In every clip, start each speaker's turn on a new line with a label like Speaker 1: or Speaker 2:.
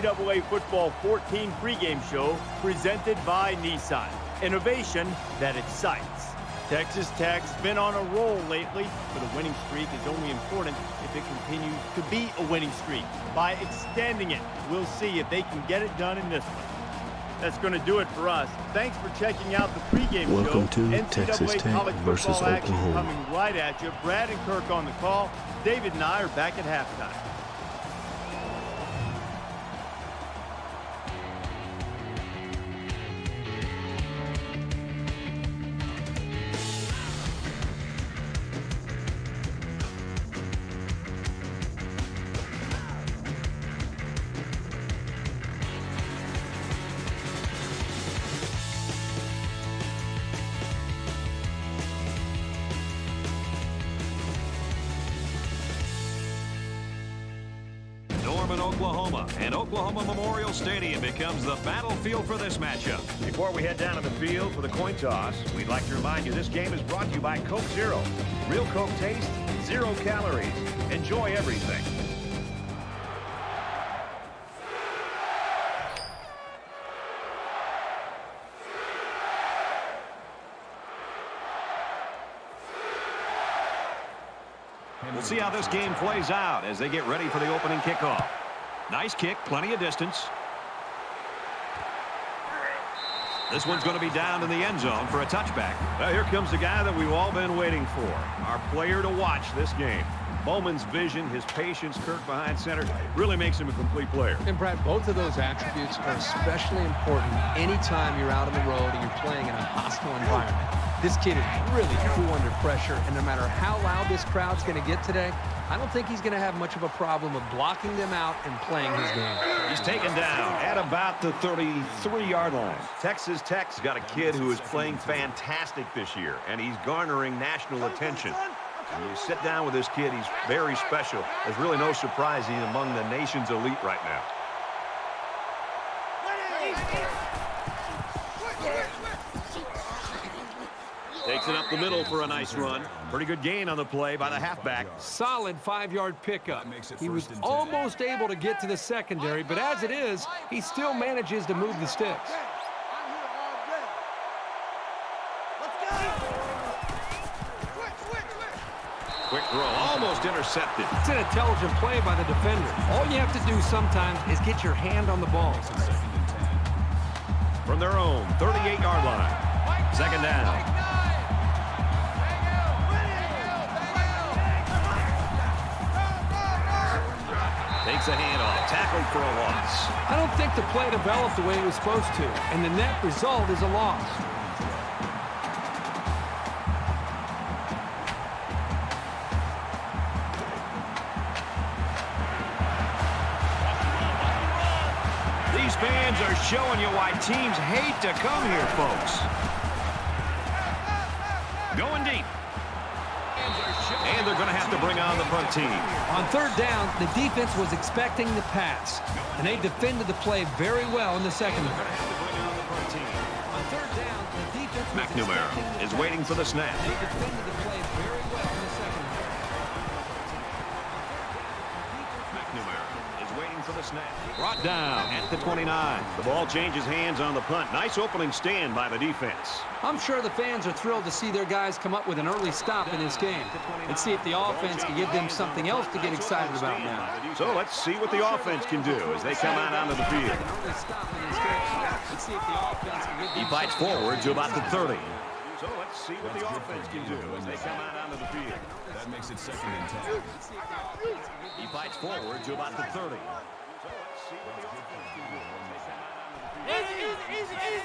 Speaker 1: NCAA Football 14 pregame show presented by Nissan. Innovation that excites. Texas Tech's been on a roll lately, but a winning streak is only important if it continues to be a winning streak. By extending it, we'll see if they can get it done in this one. That's going to do it for us. Thanks for checking out the pregame show.
Speaker 2: Welcome to
Speaker 1: NCAA
Speaker 2: Texas Tech
Speaker 1: college
Speaker 2: versus
Speaker 1: football action
Speaker 2: Oklahoma.
Speaker 1: coming right at you. Brad and Kirk on the call. David and I are back at halftime.
Speaker 3: Oklahoma, and Oklahoma Memorial Stadium becomes the battlefield for this matchup.
Speaker 4: Before we head down to the field for the coin toss, we'd like to remind you this game is brought to you by Coke Zero. Real Coke taste, 0 calories. Enjoy everything.
Speaker 3: We'll see how this game plays out as they get ready for the opening kickoff. Nice kick, plenty of distance. This one's going to be down in the end zone for a touchback.
Speaker 4: Well, here comes the guy that we've all been waiting for. Our player to watch this game. Bowman's vision, his patience, Kirk behind center, really makes him a complete player.
Speaker 5: And Brad, both of those attributes are especially important anytime you're out on the road and you're playing in a hostile environment. This kid is really cool under pressure, and no matter how loud this crowd's going to get today, I don't think he's going to have much of a problem of blocking them out and playing his game.
Speaker 4: He's taken down at about the 33-yard line. Texas Tech's got a kid who is playing fantastic this year, and he's garnering national attention. When you sit down with this kid, he's very special. There's really no surprise he's among the nation's elite right now.
Speaker 3: Takes it up the middle for a nice run. Pretty good gain on the play by the halfback.
Speaker 5: Solid 5-yard pickup. He was almost able to get to the secondary, but as it is, he still manages to move the sticks.
Speaker 3: Quick throw, almost intercepted.
Speaker 5: It's an intelligent play by the defender. All you have to do sometimes is get your hand on the ball.
Speaker 4: From their own 38-yard line. Second down.
Speaker 3: Takes a handoff, tackled for a loss.
Speaker 5: I don't think the play developed the way it was supposed to, and the net result is a loss.
Speaker 3: These fans are showing you why teams hate to come here, folks. Going deep. And they're going to have to bring on the punt team.
Speaker 5: On third down, the defense was expecting the pass, and they defended the play very well in the secondary. On third down, the defense was
Speaker 3: McNamara is waiting for the snap.
Speaker 5: They defended the play very well in the secondary.
Speaker 3: McNamara is waiting for the snap. Brought down at the 29. The ball changes hands on the punt. Nice opening stand by the defense.
Speaker 5: I'm sure the fans are thrilled to see their guys come up with an early stop in this game. Let's see if the offense can give them something else to get excited about now.
Speaker 4: So let's see what the offense can do as they come out onto the field.
Speaker 3: He fights forward to about the 30.
Speaker 4: So let's see what the offense can do as they come out onto the field.
Speaker 6: That makes it 2nd and 10.
Speaker 3: He fights forward to about the 30.
Speaker 4: So let's see what the offense can do as they come out onto the field.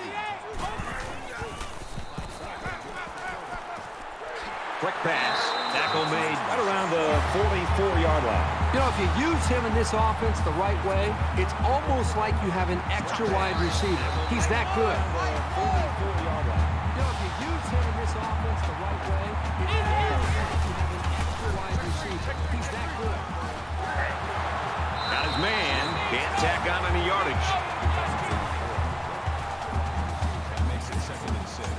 Speaker 3: Quick pass. Tackle made.
Speaker 4: Right around the 44-yard line.
Speaker 5: You know, if you use him in this offense the right way, it's almost like you have an extra wide receiver. He's that good. You know, if you use him in this offense the right way, it's almost like you have an extra wide receiver. He's that good.
Speaker 3: Got his man. Can't tack on any yardage.
Speaker 6: That makes it 2nd and 6.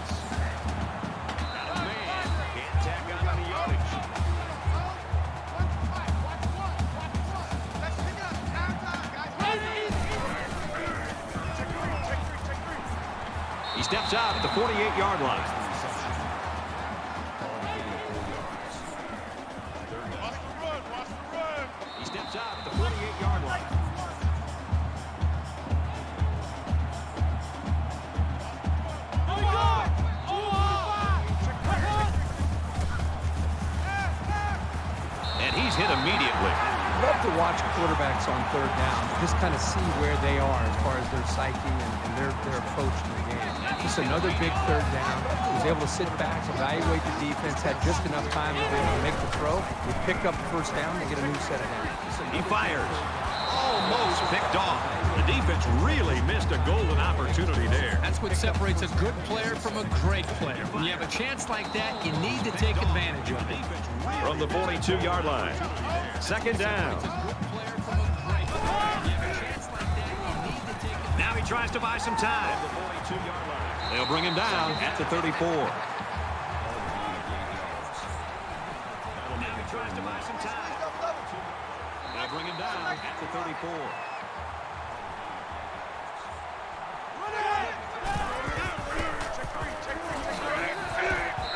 Speaker 3: He steps out at the 48-yard line. He steps out at the 48-yard line. And he's hit immediately.
Speaker 5: Love to watch quarterbacks on third down. Just kind of see where they are as far as their psyche and their approach to the game. Just another big third down. He was able to sit back, evaluate the defense, had just enough time to be able to make the throw. They pick up the first down, they get a new set of downs.
Speaker 3: He fires. Almost picked off. The defense really missed a golden opportunity there.
Speaker 2: That's what separates a good player from a great player. When you have a chance like that, you need to take advantage of it.
Speaker 3: From the 42-yard line. Second down. Now he tries to buy some time. They'll bring him down at the 34. Now he tries to buy some time. They'll bring him down at the 34.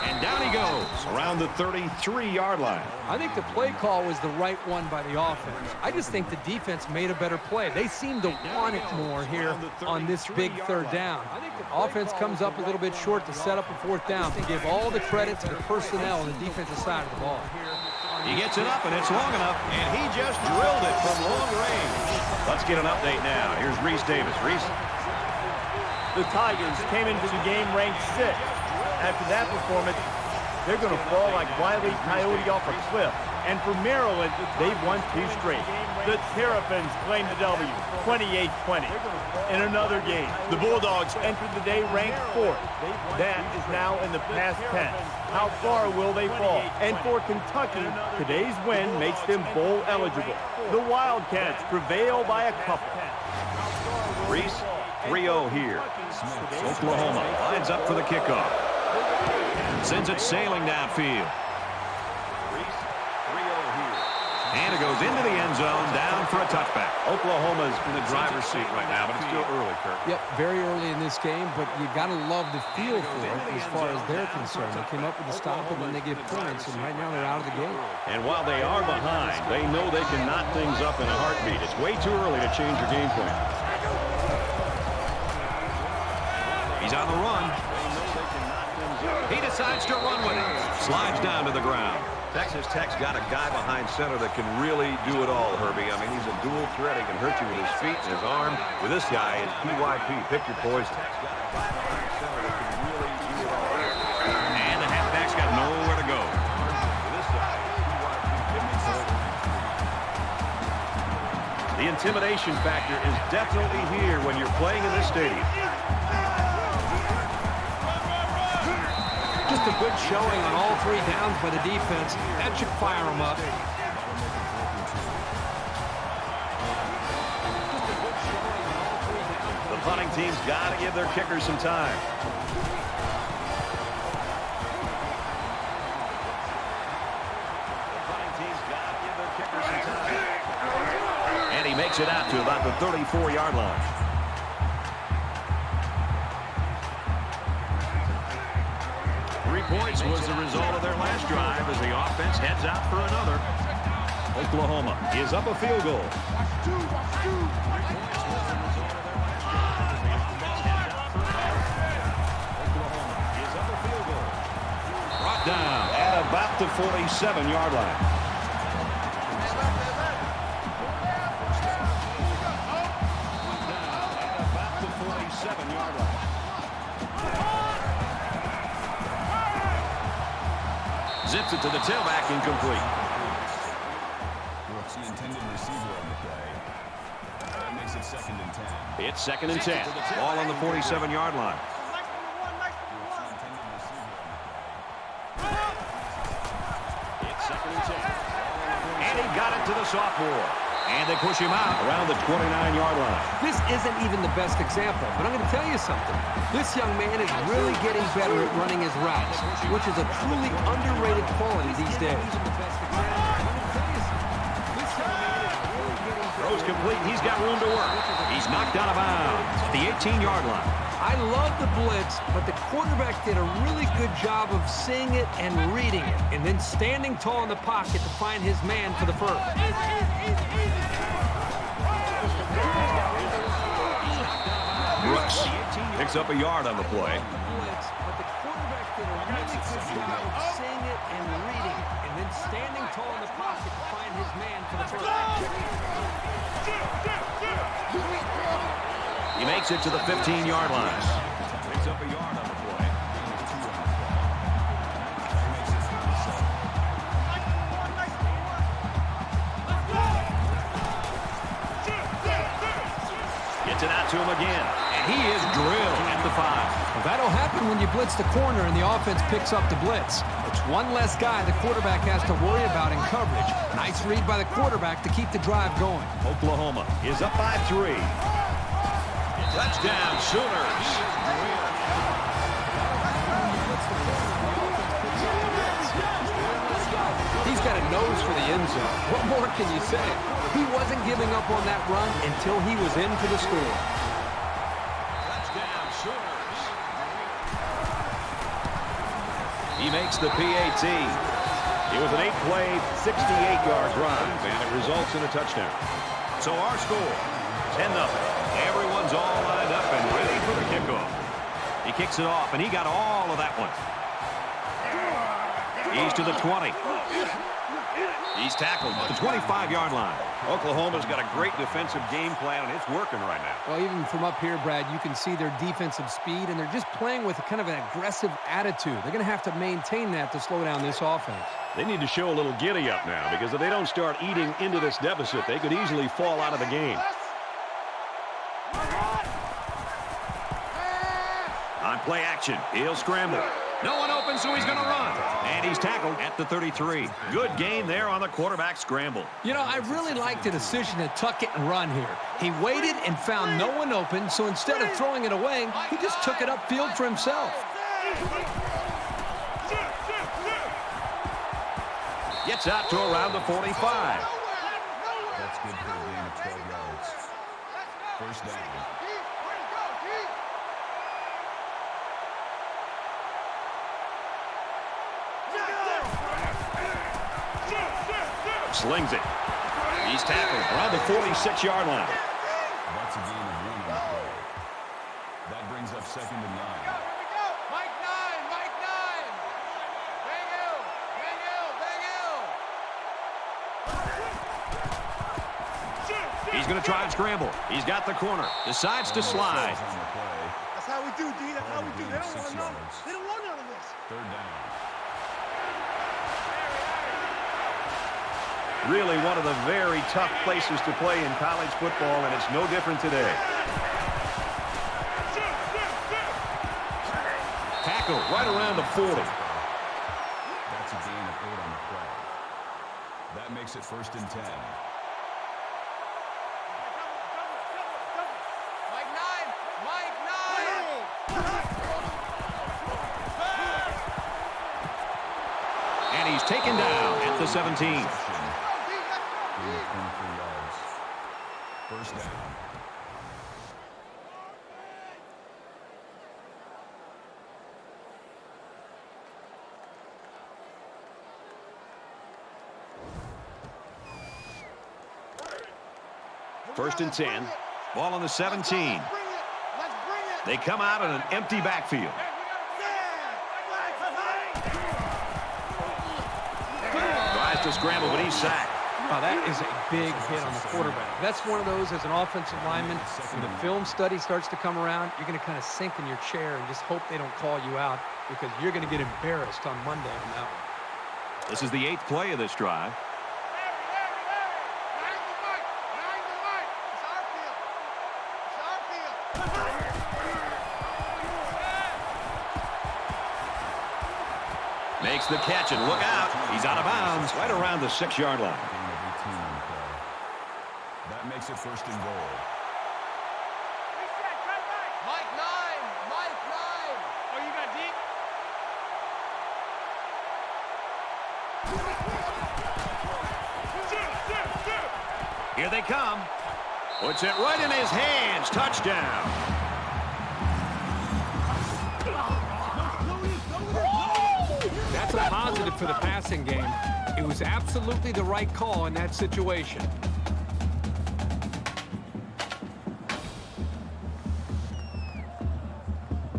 Speaker 3: And down he goes around the 33-yard line.
Speaker 5: I think the play call was the right one by the offense. I just think the defense made a better play. They seem to want it more here on this big third down. I think the offense comes up a little bit short to set up a fourth down. To give all the credit to the personnel on the defensive side of the ball.
Speaker 3: He gets it up, and it's long enough, and he just drilled it from long range. Let's get an update now. Here's Reese Davis. Reese.
Speaker 1: The Tigers came into the game ranked 6th. After that performance, they're going to fall like Wile E. Coyote off a cliff. And for Maryland, they've won 2 straight. The Terrapins claim the W, 28-20. In another game, the Bulldogs entered the day ranked 4th. That is now in the past tense. How far will they fall? And for Kentucky, today's win makes them bowl eligible. The Wildcats prevail by a couple.
Speaker 3: Reese, 3-0 here. Oklahoma lines up for the kickoff. Sends it sailing downfield. And it goes into the end zone, down for a touchback.
Speaker 4: Oklahoma's in the driver's seat right now, but it's still early, Kirk.
Speaker 5: Yep, very early in this game, but you got to love the feel for it as far as they're concerned. They came up with a stop, and then they get points, and right now they're out of the game.
Speaker 3: And while they are behind, they know they can knot things up in a heartbeat. It's way too early to change your game plan. He's on the run. He decides to run with it. Slides down to the ground.
Speaker 4: Texas Tech's got a guy behind center that can really do it all, Herbie. I mean, he's a dual threat. He can hurt you with his feet and his arm. With this guy, it's PYP. Pick your poison.
Speaker 3: And the halfback's got nowhere to go.
Speaker 4: The intimidation factor is definitely here when you're playing in this stadium.
Speaker 5: Just a good showing on all 3 downs by the defense. That should fire them up.
Speaker 4: The punting team's got to give their kickers some time.
Speaker 3: And he makes it out to about the 34-yard line. Points was the result of their last drive as the offense heads out for another. Oklahoma is up a field goal. Brought down at about the 47-yard line. About the 47-yard line. Zips it to the tailback, incomplete.
Speaker 6: What's the intended receiver on the play? That makes it 2nd and 10.
Speaker 3: It's 2nd and 10. Ball on the 47-yard line. It's 2nd and 10. And he got it to the sophomore. And they push him out around the 29-yard line.
Speaker 5: This isn't even the best example, but I'm going to tell you something. This young man is really getting better at running his routes, which is a truly underrated quality these days.
Speaker 3: Throws complete. He's got room to work. He's knocked out of bounds at the 18-yard line.
Speaker 5: I love the blitz, but the quarterback did a really good job of seeing it and reading it, and then standing tall in the pocket to find his man for the first.
Speaker 3: Brooks picks up a yard on the play.
Speaker 5: Blitz, but the quarterback did a really good job of seeing it and reading it, and then standing tall in the pocket to find his man for the first.
Speaker 3: He makes it to the 15-yard line. Picks up a yard on the play. Gets it out to him again. And he is drilled at the 5.
Speaker 5: Well, that'll happen when you blitz the corner and the offense picks up the blitz. It's one less guy the quarterback has to worry about in coverage. Nice read by the quarterback to keep the drive going.
Speaker 3: Oklahoma is up by 3. Touchdown, Sooners.
Speaker 5: He's got a nose for the end zone. What more can you say? He wasn't giving up on that run until he was in for the score.
Speaker 3: Touchdown, Sooners. He makes the PAT. It was an 8-play, 68-yard drive, and it results in a touchdown. So our score, 10-0. Everyone's all lined up and ready for the kickoff. He kicks it off, and he got all of that one. He's to the 20. He's tackled at the 25-yard line. Oklahoma's got a great defensive game plan, and it's working right now.
Speaker 5: Well, even from up here, Brad, you can see their defensive speed, and they're just playing with kind of an aggressive attitude. They're going to have to maintain that to slow down this offense.
Speaker 3: They need to show a little giddy-up now, because if they don't start eating into this deficit, they could easily fall out of the game. On play action, he'll scramble. No one open, so he's going to run. And he's tackled at the 33. Good gain there on the quarterback scramble.
Speaker 5: You know, I really like the decision to tuck it and run here. He waited and found no one open, so instead of throwing it away, he just took it upfield for himself.
Speaker 3: Gets out to around the 45.
Speaker 6: That's good for a gain of 12 yards. First down.
Speaker 3: Slings it. He's tackled around the 46-yard line.
Speaker 6: That's a gain of 1 on the play. That brings up 2nd and 9.
Speaker 7: Mike 9, Mike 9. Bang you, bang you, bang you.
Speaker 3: He's going to try and scramble. He's got the corner. Decides to slide.
Speaker 7: That's how we do, D. That's how we do. They don't want none. They don't want none of this.
Speaker 6: 3rd down.
Speaker 3: Really one of the very tough places to play in college football, and it's no different today. Tackle right around the 40.
Speaker 6: That's a gain of 8 on the play. That makes it 1st and 10.
Speaker 7: Mike 9, Mike 9.
Speaker 3: And he's taken down at the 17.
Speaker 6: 23 yards. First down.
Speaker 3: First and 10. Ball on the 17. They come out in an empty backfield. Tries to scramble, but he's sacked.
Speaker 5: Wow, that is a big hit on the quarterback. That's one of those as an offensive lineman. When the film study starts to come around, you're going to kind of sink in your chair and just hope they don't call you out, because you're going to get embarrassed on Monday on that one.
Speaker 3: This is the 8th play of this drive. Makes the catch, and look out. He's out of bounds right around the 6-yard line.
Speaker 6: That makes it 1st and goal.
Speaker 7: Mike 9, Mike 9. Oh, you got deep?
Speaker 3: Here they come. Puts it right in his hands. Touchdown.
Speaker 5: That's a positive for the passing game. It was absolutely the right call in that situation.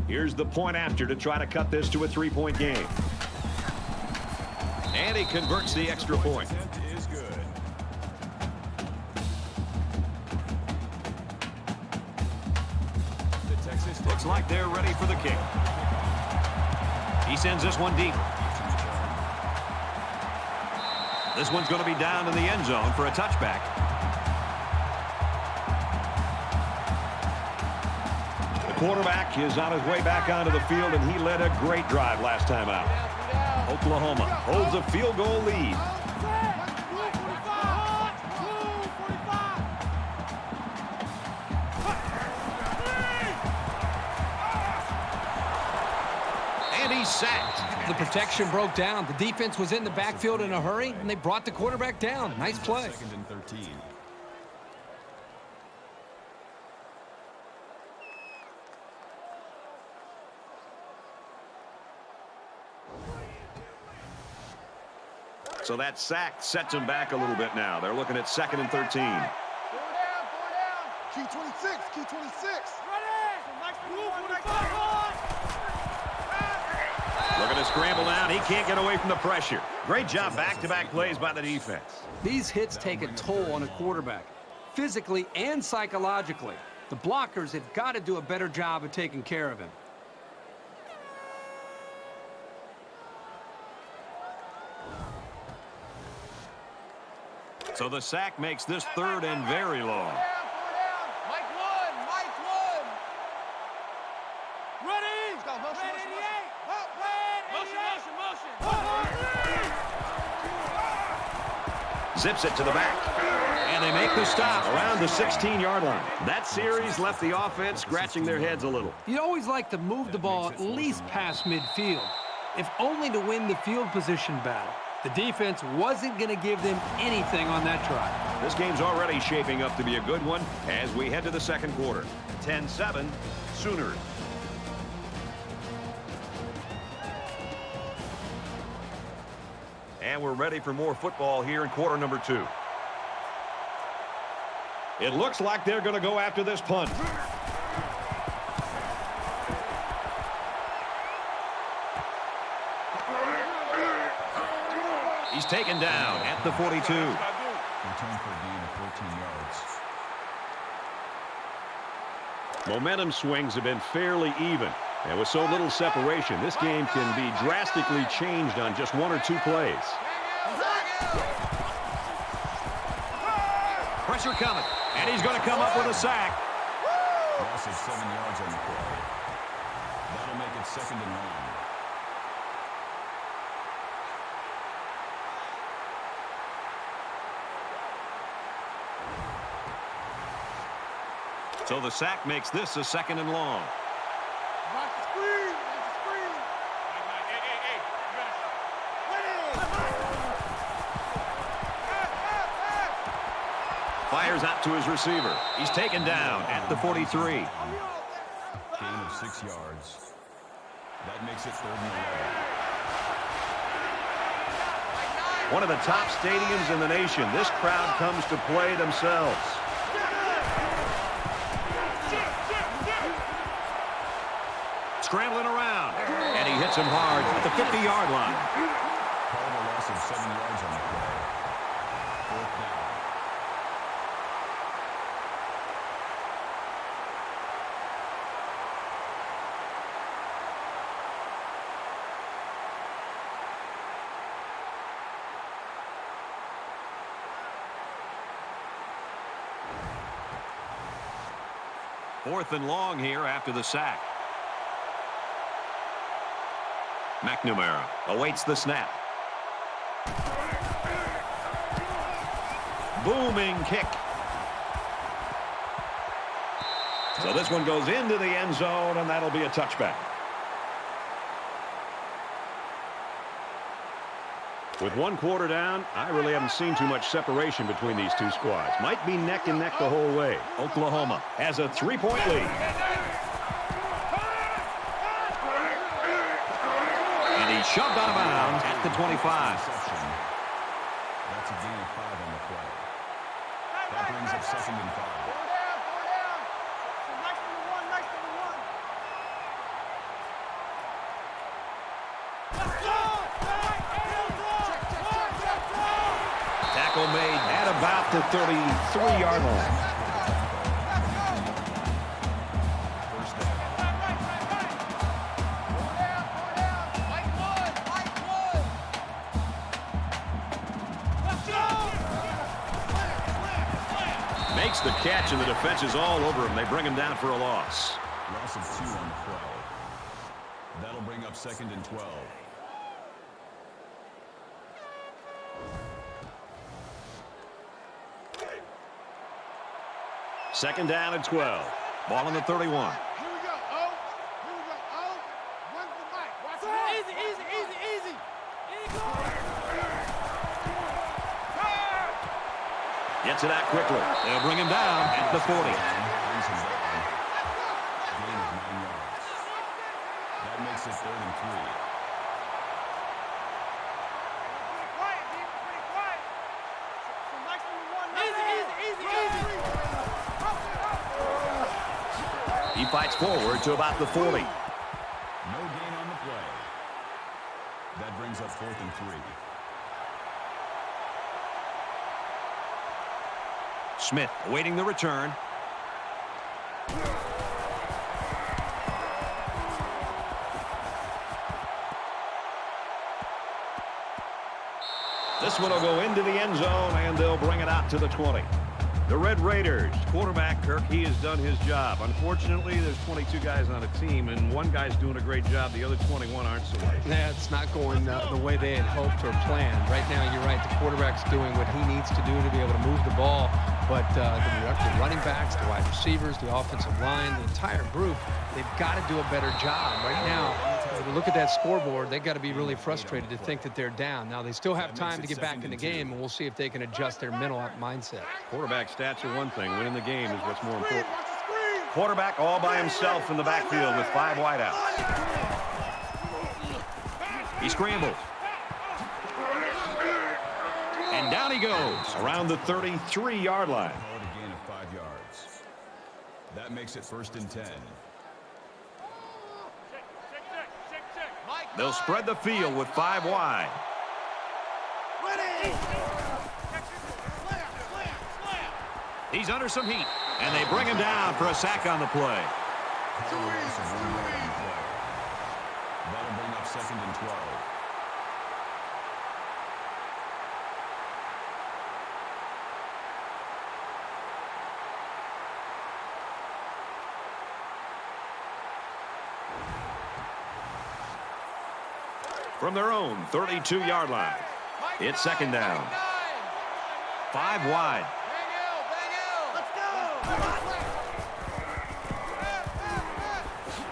Speaker 3: Here's the point after to try to cut this to a 3-point game. And he converts the extra point.
Speaker 6: Is good. The Texas
Speaker 3: Looks like they're ready for the kick. He sends this one deep. This one's going to be down in the end zone for a touchback. The quarterback is on his way back onto the field, and he led a great drive last time out. Oklahoma holds a field goal lead. And he's sacked.
Speaker 5: The protection broke down. The defense was in the backfield in a hurry, and they brought the quarterback down. Nice play.
Speaker 6: 2nd and 13.
Speaker 3: So that sack sets him back a little bit now. They're looking at 2nd and 13.
Speaker 7: Key 26, key 26.
Speaker 3: Looking to scramble down. He can't get away from the pressure. Great job back-to-back plays by the defense.
Speaker 5: These hits take a toll on a quarterback, physically and psychologically. The blockers have got to do a better job of taking care of him.
Speaker 3: So the sack makes this 3rd and very long.
Speaker 7: Mike one. Ready?
Speaker 3: Zips it to the back. And they make the stop around the 16-yard line. That series left the offense scratching their heads a little.
Speaker 5: You'd always like to move the ball at least past midfield, if only to win the field position battle. The defense wasn't going to give them anything on that drive.
Speaker 3: This game's already shaping up to be a good one as we head to the 2nd quarter. 10-7, Sooners. And we're ready for more football here in quarter number 2. It looks like they're going to go after this punt. He's taken down at the 42.
Speaker 6: Return for a gain of 14 yards.
Speaker 3: Momentum swings have been fairly even. And with so little separation, this game can be drastically changed on just 1 or 2 plays. Pressure coming. And he's going to come up with a sack.
Speaker 6: Loss of 7 yards on the play. That'll make it 2nd and long.
Speaker 3: So the sack makes this a 2nd and long. Fires out to his receiver. He's taken down at the 43.
Speaker 6: Gain of 6 yards. That makes it 3rd and 11.
Speaker 3: One of the top stadiums in the nation. This crowd comes to play themselves. Scrambling around. And he hits him hard at the 50-yard line.
Speaker 6: Call a loss of 7 yards on the play. 4th down.
Speaker 3: Fourth and long here after the sack. McNamara awaits the snap. Booming kick. So this one goes into the end zone, and that'll be a touchback. With one quarter down, I really haven't seen too much separation between these two squads. Might be neck and neck the whole way. Oklahoma has a 3-point lead. And he's shoved out of bounds at the 25.
Speaker 6: That's a gain of 5 on the play. That brings up 2nd and 5.
Speaker 3: Tackle made at about the 33-yard line.
Speaker 6: First down.
Speaker 3: Makes the catch, and the defense is all over him. They bring him down for a loss.
Speaker 6: Loss of 2 on the play. That'll bring up 2nd and 12.
Speaker 3: Second down and 12. Ball on the 31.
Speaker 7: Here we go, O. Here we go, O. Run for Mike. Watch it. Easy, easy, easy, easy.
Speaker 3: Gets it out quickly. They'll bring him down at the 40.
Speaker 6: Brings him down. Gain of 9 yards. That makes it 3rd and 3.
Speaker 7: Quiet, D. Pretty quiet. So Mike's number 1. Easy, easy, easy, easy.
Speaker 3: He fights forward to about the 40.
Speaker 6: No gain on the play. That brings up 4th and 3.
Speaker 3: Smith awaiting the return. This one will go into the end zone, and they'll bring it out to the 20. The Red Raiders, quarterback Kirk, he has done his job. Unfortunately, there's 22 guys on a team, and one guy's doing a great job. The other 21 aren't so much.
Speaker 5: Yeah, it's not going the way they had hoped or planned. Right now, you're right. The quarterback's doing what he needs to do to be able to move the ball. But the running backs, the wide receivers, the offensive line, the entire group, they've got to do a better job. Right now, if you look at that scoreboard, they've got to be really frustrated to think that they're down. Now, they still have time to get back in the game, and we'll see if they can adjust their mental mindset.
Speaker 3: Quarterback stats are one thing. Winning the game is what's more important. Quarterback all by himself in the backfield with 5 wideouts. He scrambles. And down he goes around the 33-yard line.
Speaker 6: Call it a gain of 5 yards. That makes it 1st and 10.
Speaker 3: They'll spread the field with 5 wide. He's under some heat, and they bring him down for a sack on the play.
Speaker 6: Call a loss of 1 yard on the play. That'll bring up 2nd and 12.
Speaker 3: From their own 32-yard line, it's 2nd down. 5 wide.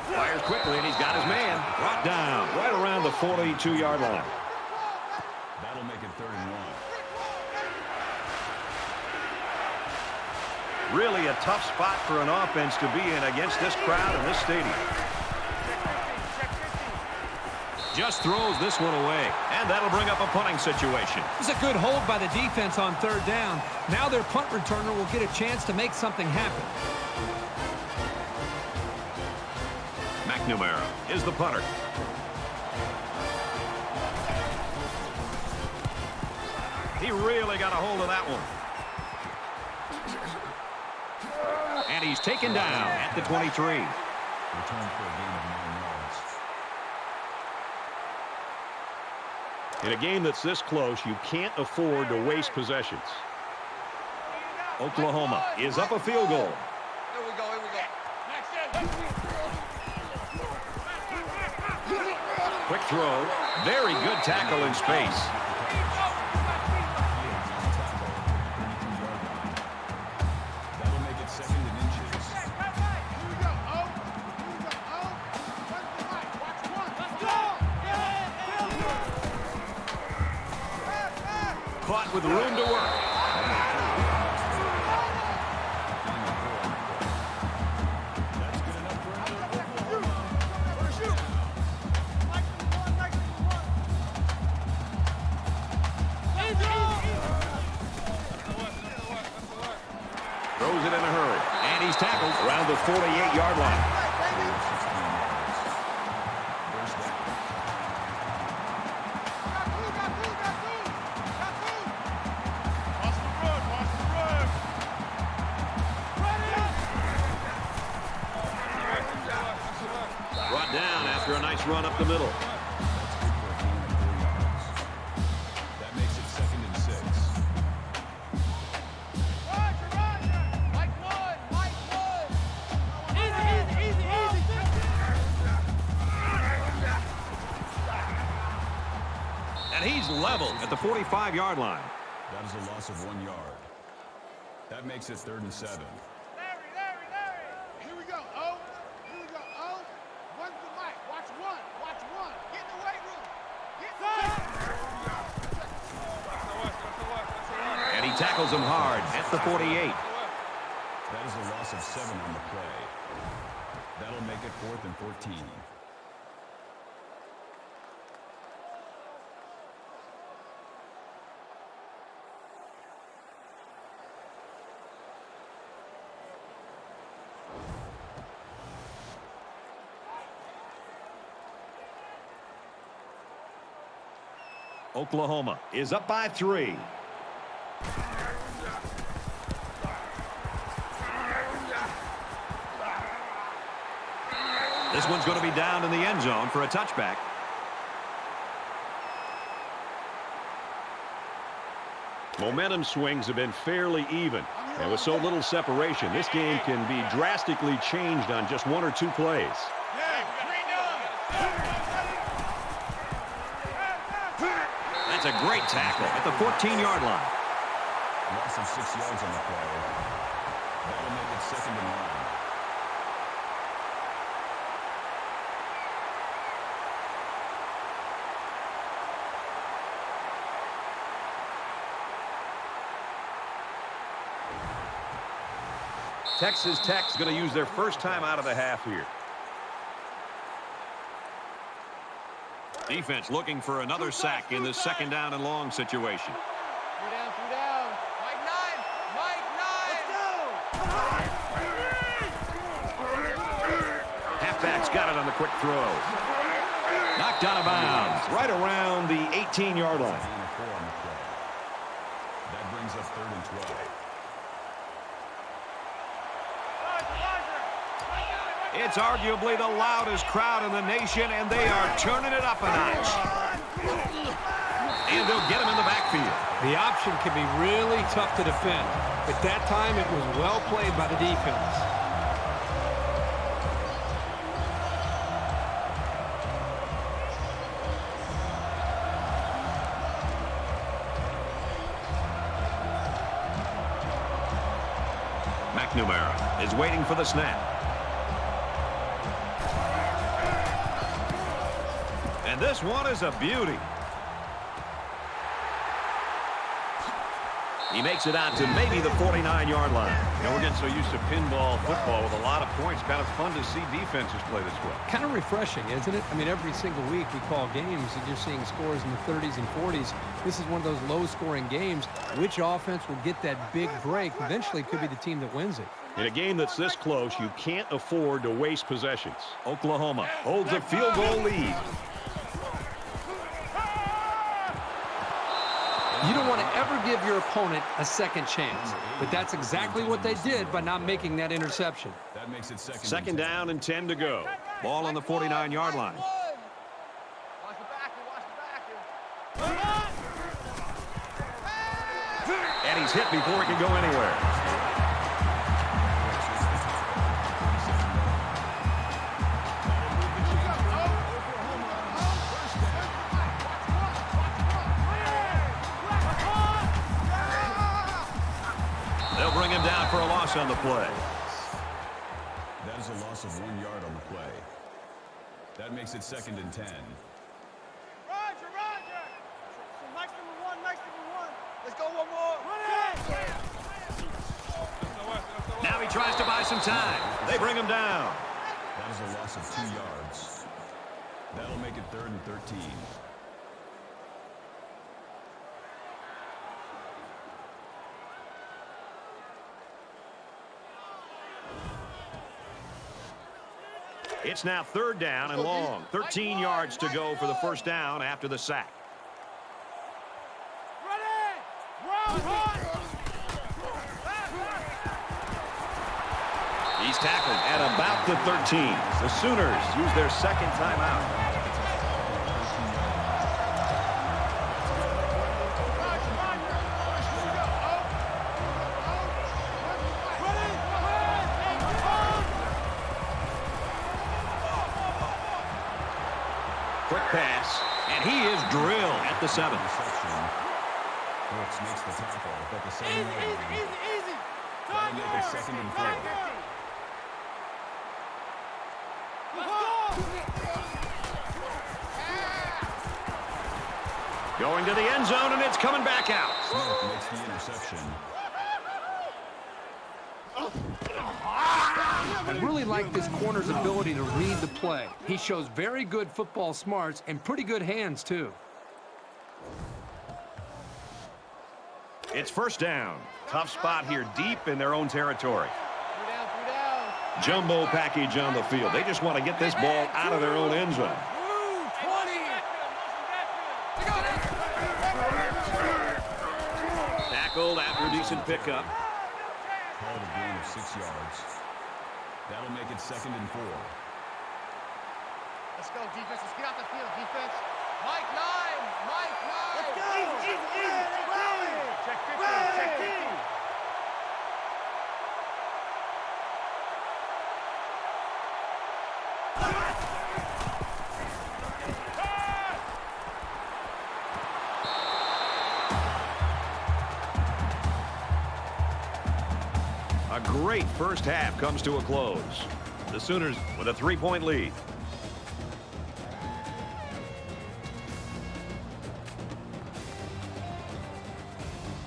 Speaker 3: Fires quickly, and he's got his man brought down right around the 42-yard line.
Speaker 6: That'll make it 3rd and 1.
Speaker 3: Really a tough spot for an offense to be in against this crowd in this stadium. Just throws this one away, and that'll bring up a punting situation.
Speaker 2: It's a good hold by the defense on 3rd down. Now their punt returner will get a chance to make something happen.
Speaker 3: McNamara is the punter. He really got a hold of that one. And he's taken down at the 23.
Speaker 6: Return for a gain of 9 yards.
Speaker 3: In a game that's this close, you can't afford to waste possessions. Oklahoma is up a field goal.
Speaker 7: Here we go, here we go.
Speaker 3: Quick throw. Very good tackle in space.
Speaker 6: That'll make it 2nd and inches.
Speaker 7: Here we go, O. Here we go, O. Run for Mike. Watch 1. Let's go.
Speaker 3: caught with room to work. Throws it in a hurry. And he's tackled around the 48-yard line. Brought down after a nice run up the middle.
Speaker 6: That makes it 2nd and 6.
Speaker 3: And he's leveled at the 45-yard line.
Speaker 6: That is a loss of 1 yard. That makes it 3rd and 7.
Speaker 7: Here we go, O. Here we go, O. One to Mike. Watch one. Watch one. Get in the weight room. Get
Speaker 3: And he tackles him hard at the 48.
Speaker 6: That is a loss of 7 on the play. That'll make it 4th and 14.
Speaker 3: Oklahoma is up by 3. This one's going to be down in the end zone for a touchback. Momentum swings have been fairly even. And with so little separation, this game can be drastically changed on just 1 or 2 plays. That's a great tackle at the 14-yard line.
Speaker 6: Loss of 6 yards on the play. That'll make it 2nd and 1.
Speaker 3: Texas Tech's going to use their first time out of the half here. Defense looking for another sack in this 2nd down and long situation.
Speaker 7: 3 down. Mike 9. Mike 9.
Speaker 3: Halfback's got it on the quick throw. Knocked out of bounds right around the 18-yard line.
Speaker 6: That brings up 3rd and 12.
Speaker 3: It's arguably the loudest crowd in the nation, and they are turning it up a notch. And they'll get him in the backfield.
Speaker 5: The option can be really tough to defend, but that time it was well played by the defense.
Speaker 3: McNamara is waiting for the snap. And this one is a beauty. He makes it out to maybe the 49-yard line.
Speaker 4: You know, we're getting so used to pinball football with a lot of points. Kind of fun to see defenses play this way.
Speaker 5: Kind of refreshing, isn't it? I mean, every single week we call games and you're seeing scores in the 30s and 40s. This is one of those low-scoring games. Which offense will get that big break eventually could be the team that wins it.
Speaker 3: In a game that's this close, you can't afford to waste possessions. Oklahoma holds a field goal lead.
Speaker 5: You don't want to ever give your opponent a second chance, but that's exactly what they did by not making that interception.
Speaker 6: That makes it 2nd.
Speaker 3: Second down and 10 to go. Ball on the 49-yard line.
Speaker 7: Watch the back.
Speaker 3: And he's hit before he can go anywhere. They'll bring him down for a loss on the play.
Speaker 6: That is a loss of 1 yard on the play. That makes it 2nd and 10.
Speaker 7: Roger. So Mike's number one. Let's
Speaker 3: some time. They bring him down.
Speaker 6: That is a loss of 2 yards. That'll make it 3rd and 13.
Speaker 3: It's now 3rd down and long. 13 yards to go for the first down after the sack. He's tackled at about the 13. The Sooners use their second timeout. Quick pass, and he is drilled at the 7.
Speaker 6: Brooks makes the tackle at the 7-yard line.
Speaker 7: Easy.
Speaker 6: That'll make it 2nd and 4.
Speaker 3: Going to the end zone, and it's coming back out.
Speaker 6: Smith makes the interception.
Speaker 5: I really like this corner's ability to read the play. He shows very good football smarts and pretty good hands, too.
Speaker 3: It's first down. Tough spot here deep in their own territory. Jumbo package on the field. They just want to get this ball out of their own end zone. Tackled after a decent pickup.
Speaker 6: Called a gain of 6 yards. That'll make it 2nd and 4.
Speaker 7: Let's go, defense. Let's get out the field, defense. Mike 9. Let's go. Easy. Check 15.
Speaker 3: A great first half comes to a close. The Sooners with a 3-point lead.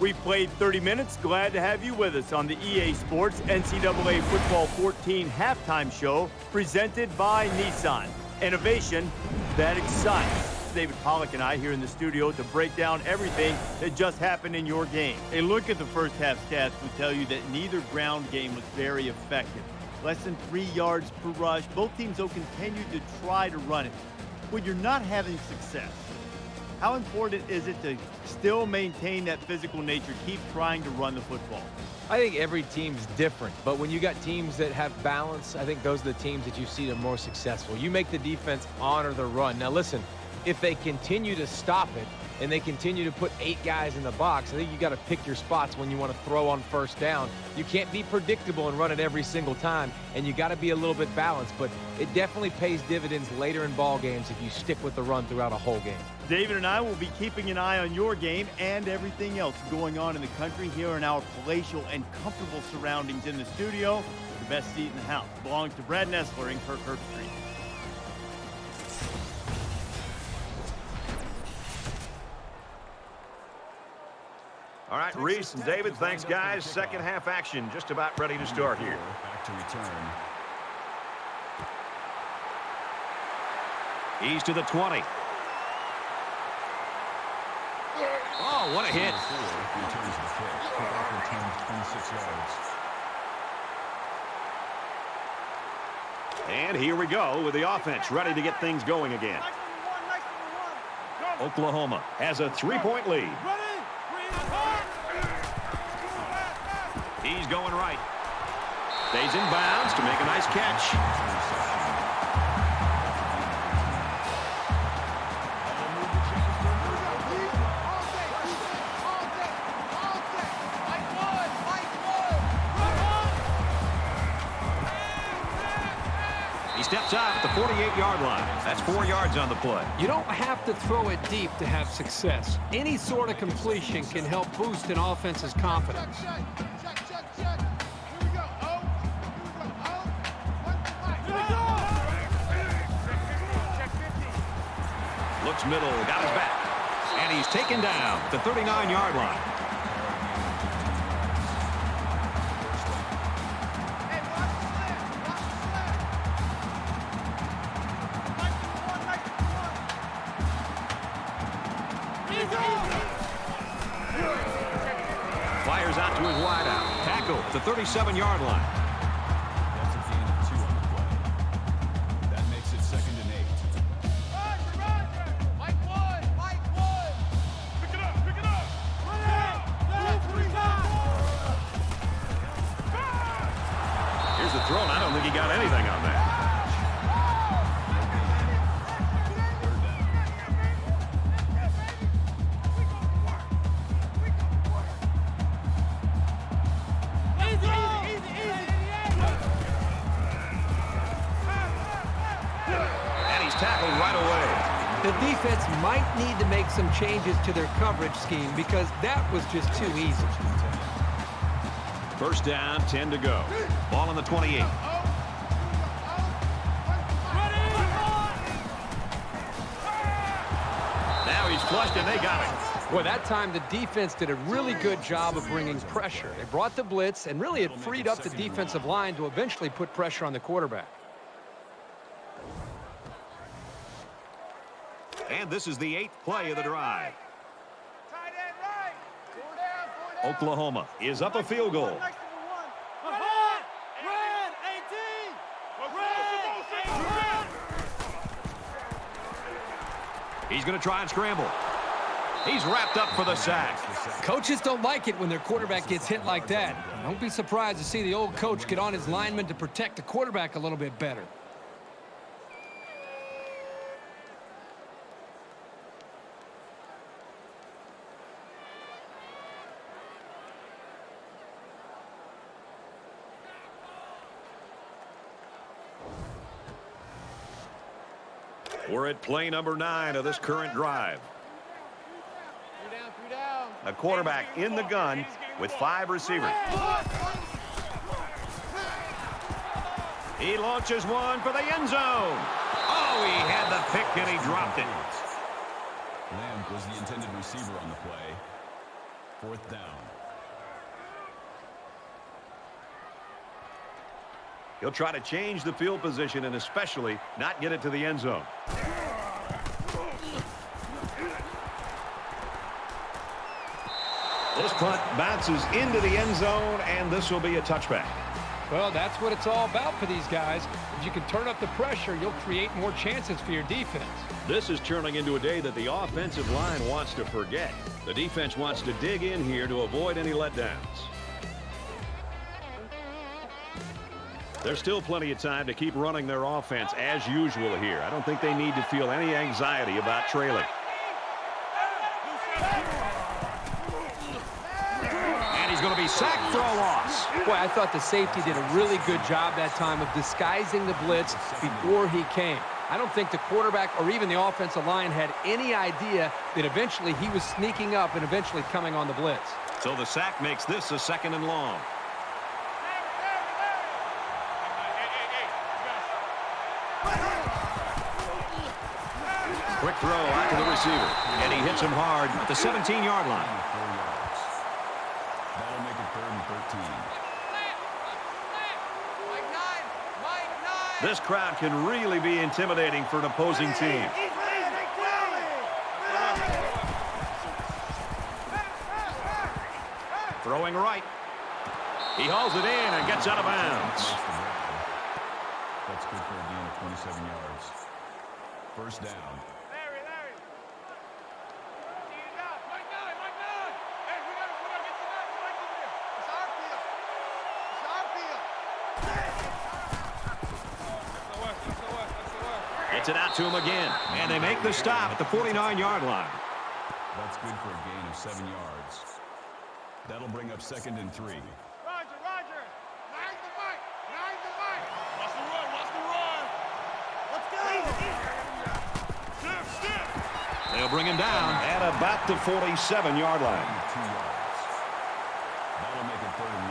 Speaker 1: We've played 30 minutes. Glad to have you with us on the EA Sports NCAA Football 14 halftime show presented by Nissan. Innovation that excites. David Pollack and I here in the studio to break down everything that just happened in your game. A look at the first half stats will tell you that neither ground game was very effective. Less than 3 yards per rush. Both teams, though, continued to try to run it. When you're not having success, how important is it to still maintain that physical nature, keep trying to run the football?
Speaker 8: I think every team's different, but when you got teams that have balance, I think those are the teams that you see that are more successful. You make the defense honor the run. Now listen, if they continue to stop it and they continue to put 8 guys in the box, I think you got to pick your spots when you want to throw on first down. You can't be predictable and run it every single time, and you got to be a little bit balanced, but it definitely pays dividends later in ball games if you stick with the run throughout a whole game.
Speaker 1: David and I will be keeping an eye on your game and everything else going on in the country here in our palatial and comfortable surroundings in the studio. The best seat in the house belongs to Brad Nessler in Kirk Herbstreit.
Speaker 3: All right, Reese and David, thanks, guys. Second half action just about ready to start here.
Speaker 6: Back to return.
Speaker 3: He's to the 20. Oh, what a hit.
Speaker 6: Returns the kick. Kickoff returns 26 yards.
Speaker 3: And here we go with the offense ready to get things going again. Oklahoma has a 3-point lead. He's going right. Stays in bounds to make a nice catch. He steps out at the 48-yard line. That's 4 yards on the play.
Speaker 5: You don't have to throw it deep to have success. Any sort of completion can help boost an offense's confidence.
Speaker 3: Looks middle, got his back. And he's taken down at the 39-yard line. tackle at the 37-yard line.
Speaker 6: That's a gain of 2 on the play. That makes it 2nd and 8.
Speaker 7: Mike Wood! Mike Wood! Pick it up! Pick it up!
Speaker 3: Here's the throw, and I don't think he got anything on that. And he's tackled right away.
Speaker 5: The defense might need to make some changes to their coverage scheme because that was just too easy.
Speaker 3: First down, 10 to go. Ball on the 28. Now he's flushed, and they got it.
Speaker 5: Boy, that time the defense did a really good job of bringing pressure. They brought the blitz, and really it freed up the defensive line to eventually put pressure on the quarterback.
Speaker 3: And this is the 8th play of the drive.
Speaker 7: Tight end right! Four down!
Speaker 3: Oklahoma is up a field goal. He's going to try and scramble. He's wrapped up for the sack.
Speaker 5: Coaches don't like it when their quarterback gets hit like that. Don't be surprised to see the old coach get on his lineman to protect the quarterback a little bit better.
Speaker 3: We're at play number 9 of this current drive.
Speaker 7: Three down.
Speaker 3: A quarterback in the gun with 5 receivers. He launches one for the end zone. Oh, he had the pick and he dropped it.
Speaker 6: Lamb was the intended receiver on the play. 4th down.
Speaker 3: He'll try to change the field position and especially not get it to the end zone. This punt bounces into the end zone, and this will be a touchback.
Speaker 5: Well, that's what it's all about for these guys. If you can turn up the pressure, you'll create more chances for your defense.
Speaker 3: This is turning into a day that the offensive line wants to forget. The defense wants to dig in here to avoid any letdowns. There's still plenty of time to keep running their offense as usual here. I don't think they need to feel any anxiety about trailing. And he's going to be sacked for a loss.
Speaker 5: Boy, I thought the safety did a really good job that time of disguising the blitz before he came. I don't think the quarterback or even the offensive line had any idea that eventually he was sneaking up and eventually coming on the blitz.
Speaker 3: So the sack makes this a 2nd and long. Quick throw out to the receiver, and he hits him hard at the 17-yard line.
Speaker 6: 4 yards. That'll make it 3rd and 13.
Speaker 7: Mike 9!
Speaker 3: This crowd can really be intimidating for an opposing team. Throwing right. He hauls it in and gets out of bounds.
Speaker 6: That's good for a gain of 27 yards. First down.
Speaker 7: Larry! Mike 9! Hey, we gotta get to that. Mike in there. It's our field.
Speaker 3: Gets it out to him again, and they make the stop at the 49-yard line.
Speaker 6: That's good for a gain of 7 yards. That'll bring up 2nd and 3.
Speaker 7: Roger! Nine to Mike! Watch the run! Let's go! Step!
Speaker 3: They'll bring him down at about the 47-yard line.
Speaker 6: 2 yards. That'll make it 3rd and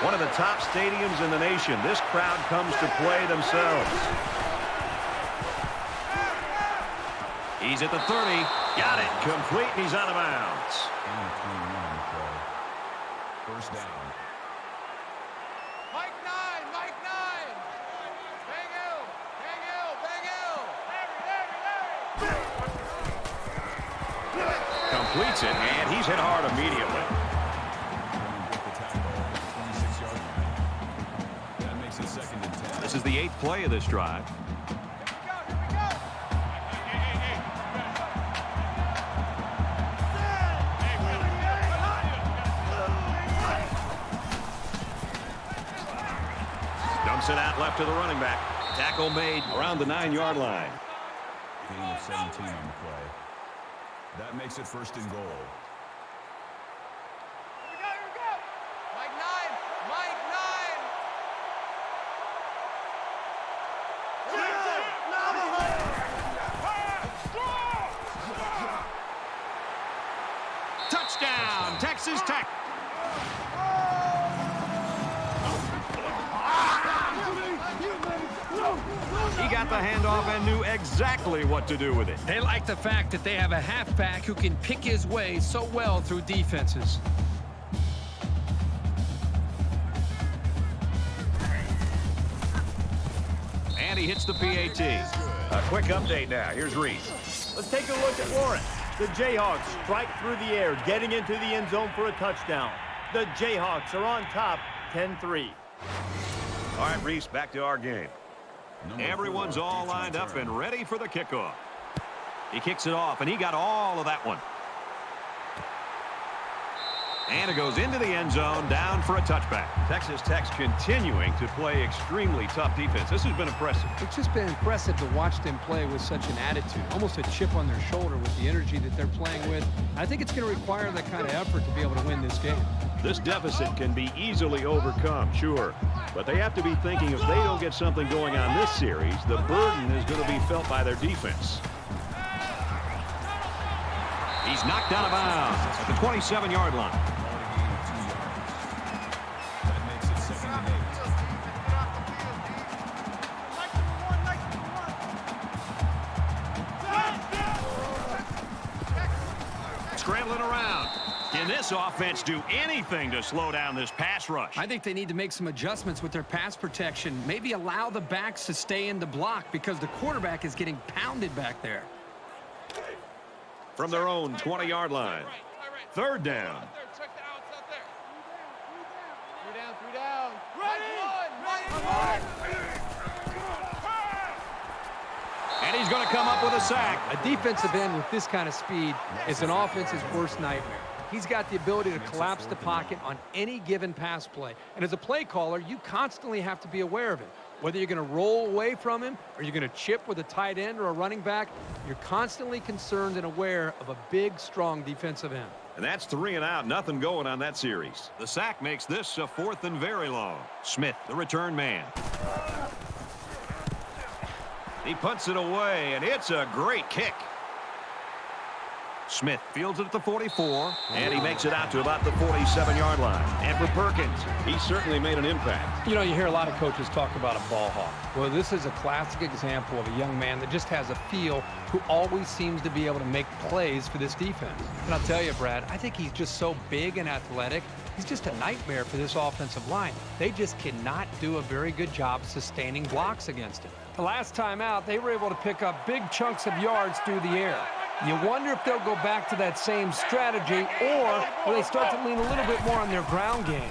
Speaker 6: 1.
Speaker 3: One of the top stadiums in the nation. This crowd comes to play themselves. He's at the 30. Got it. Complete, and he's out of bounds.
Speaker 6: Gain of 21 on the play. First down.
Speaker 7: Mike 9! Bang Hill! Larry!
Speaker 3: completes it, and he's hit hard immediately.
Speaker 6: That makes it 2nd and 10.
Speaker 3: This is the 8th play of this drive. Dumps it out left to the running back. Tackle made around the 9-yard line.
Speaker 6: Gain of 17 on the play. That makes it 1st and goal.
Speaker 7: Here we go. Mike 9. Mike 9.
Speaker 3: Touchdown, Texas Tech. He got the handoff and knew exactly what to do with it.
Speaker 2: They like the fact that they have a halfback who can pick his way so well through defenses.
Speaker 3: And he hits the PAT. A quick update now. Here's Reese.
Speaker 1: Let's take a look at Lawrence. The Jayhawks strike through the air, getting into the end zone for a touchdown. The Jayhawks are on top, 10-3.
Speaker 3: All right, Reese, back to our game. Everyone's
Speaker 6: 4,
Speaker 3: all lined up and ready for the kickoff. He kicks it off, and he got all of that one. And it goes into the end zone, down for a touchback. Texas Tech's continuing to play extremely tough defense. This has been impressive.
Speaker 5: It's just been impressive to watch them play with such an attitude, almost a chip on their shoulder with the energy that they're playing with. I think it's going to require that kind of effort to be able to win this game.
Speaker 3: This deficit can be easily overcome, sure. But they have to be thinking if they don't get something going on this series, the burden is going to be felt by their defense. He's knocked out of bounds at the 27-yard line.
Speaker 6: That makes it 2nd and 8.
Speaker 3: Scrambling around. Can this offense do anything to slow down this pass rush?
Speaker 2: I think they need to make some adjustments with their pass protection. Maybe allow the backs to stay in the block because the quarterback is getting pounded back there.
Speaker 3: From their own 20-yard line. 3rd down.
Speaker 7: Check the outs out there. 3 down. Mike 1.
Speaker 3: And he's going to come up with a sack.
Speaker 5: A defensive end with this kind of speed is an offense's worst nightmare. He's got the ability to collapse the pocket on any given pass play. And as a play caller, you constantly have to be aware of it. Whether you're going to roll away from him or you're going to chip with a tight end or a running back, you're constantly concerned and aware of a big, strong defensive end.
Speaker 3: And that's 3 and out. Nothing going on that series. The sack makes this a 4th and very long. Smith, the return man. He punts it away, and it's a great kick. Smith fields it at the 44, and he makes it out to about the 47-yard line. And for Perkins, he certainly made an impact.
Speaker 5: You know, you hear a lot of coaches talk about a ball hawk. Well, this is a classic example of a young man that just has a feel who always seems to be able to make plays for this defense. And I'll tell you, Brad, I think he's just so big and athletic. He's just a nightmare for this offensive line. They just cannot do a very good job sustaining blocks against him. The last time out, they were able to pick up big chunks of yards through the air. You wonder if they'll go back to that same strategy, or will they start to lean a little bit more on their ground game?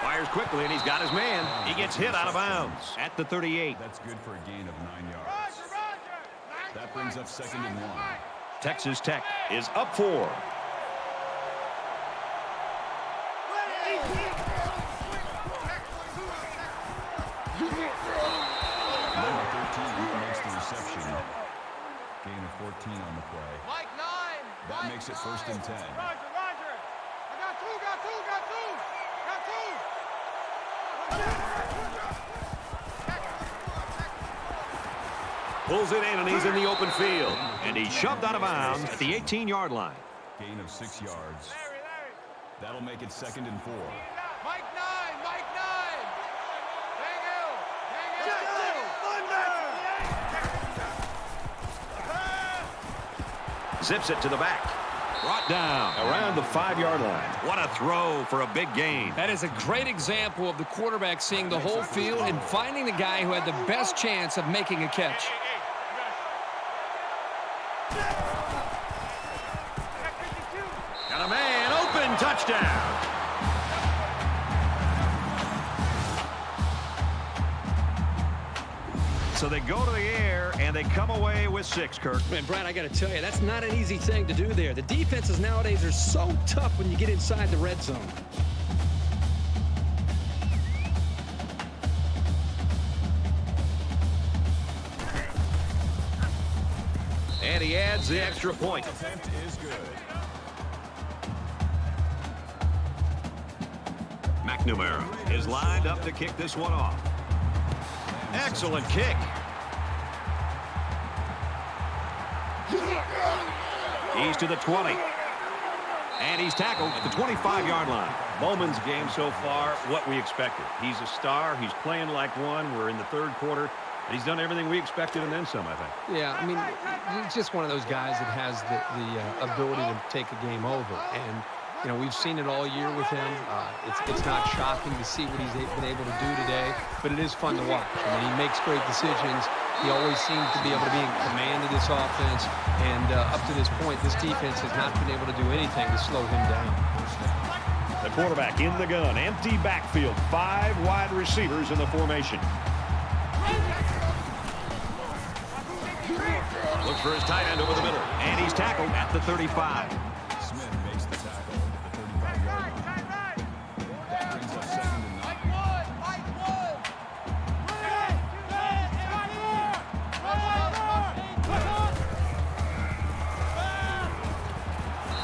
Speaker 3: Fires quickly, and he's got his man. He gets hit out of bounds at the 38.
Speaker 6: That's good for a gain of 9 yards. That brings up 2nd and 1.
Speaker 3: Texas Tech is up 4.
Speaker 6: Number 13 makes the reception. Gain of 14 on the play.
Speaker 7: Mike 9.
Speaker 6: That makes it 1st and 10.
Speaker 7: Roger. I got two.
Speaker 3: Pulls it in, and he's in the open field. And he's shoved out of bounds at the 18-yard line.
Speaker 6: Gain of 6 yards. That'll make it 2nd and 4.
Speaker 7: Mike 9.
Speaker 3: Zips it to the back. Brought down around the 5-yard line. What a throw for a big gain.
Speaker 2: That is a great example of the quarterback seeing the whole field and finding the guy who had the best chance of making a catch.
Speaker 3: Touchdown. So they go to the air, and they come away with 6, Kirk.
Speaker 2: Man, Brad, I got to tell you, that's not an easy thing to do there. The defenses nowadays are so tough when you get inside the red zone.
Speaker 3: And he adds the extra point.
Speaker 6: Attempt is good.
Speaker 3: McNamara is lined up to kick this one off. Excellent kick. He's to the 20. And he's tackled at the 25-yard line. Bowman's game so far, what we expected. He's a star. He's playing like one. We're in the third quarter. And he's done everything we expected and then some, I think.
Speaker 5: Yeah, I mean, he's just one of those guys that has the ability to take a game over. And, you know, we've seen it all year with him. It's not shocking to see what he's been able to do today, but it is fun to watch. I mean, he makes great decisions. He always seems to be able to be in command of this offense. And up to this point, this defense has not been able to do anything to slow him down.
Speaker 3: The quarterback in the gun. Empty backfield. 5 wide receivers in the formation. Looks for his tight end over the middle. And he's tackled at the 35.
Speaker 6: Smith makes the tackle at the 35-yard line. That brings up 2nd and 9.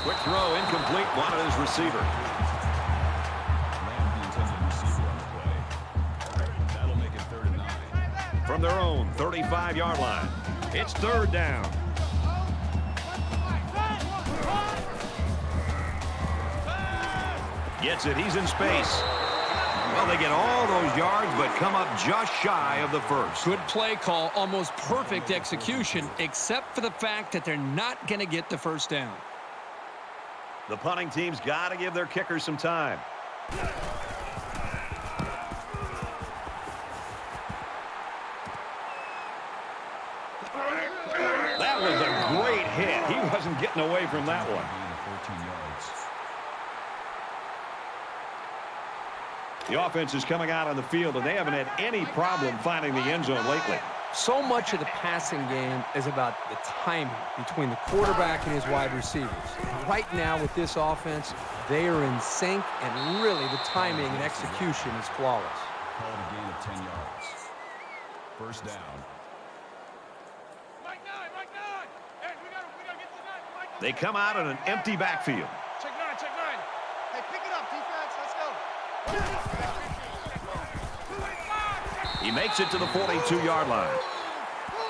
Speaker 3: Quick throw, incomplete. Wanted his receiver.
Speaker 6: Land the intended receiver on the play. That'll make it 3rd and 9.
Speaker 3: From their own 35-yard line. It's 3rd down. Gets it. He's in space. Well, they get all those yards, but come up just shy of the first.
Speaker 2: Good play call, almost perfect execution, except for the fact that they're not going to get the first down.
Speaker 3: The punting team's got to give their kickers some time. That was a great hit. He wasn't getting away from that one.
Speaker 6: 14 yards.
Speaker 3: The offense is coming out on the field, and they haven't had any problem finding the end zone lately.
Speaker 5: So much of the passing game is about the timing between the quarterback and his wide receivers. Right now with this offense, they are in sync, and really the timing and execution is flawless.
Speaker 6: Called a gain of 10 yards. First down.
Speaker 3: They come out in an empty backfield.
Speaker 7: Check 9, check 9. Hey, pick it up, defense. Let's go.
Speaker 3: He makes it to the 42-yard line.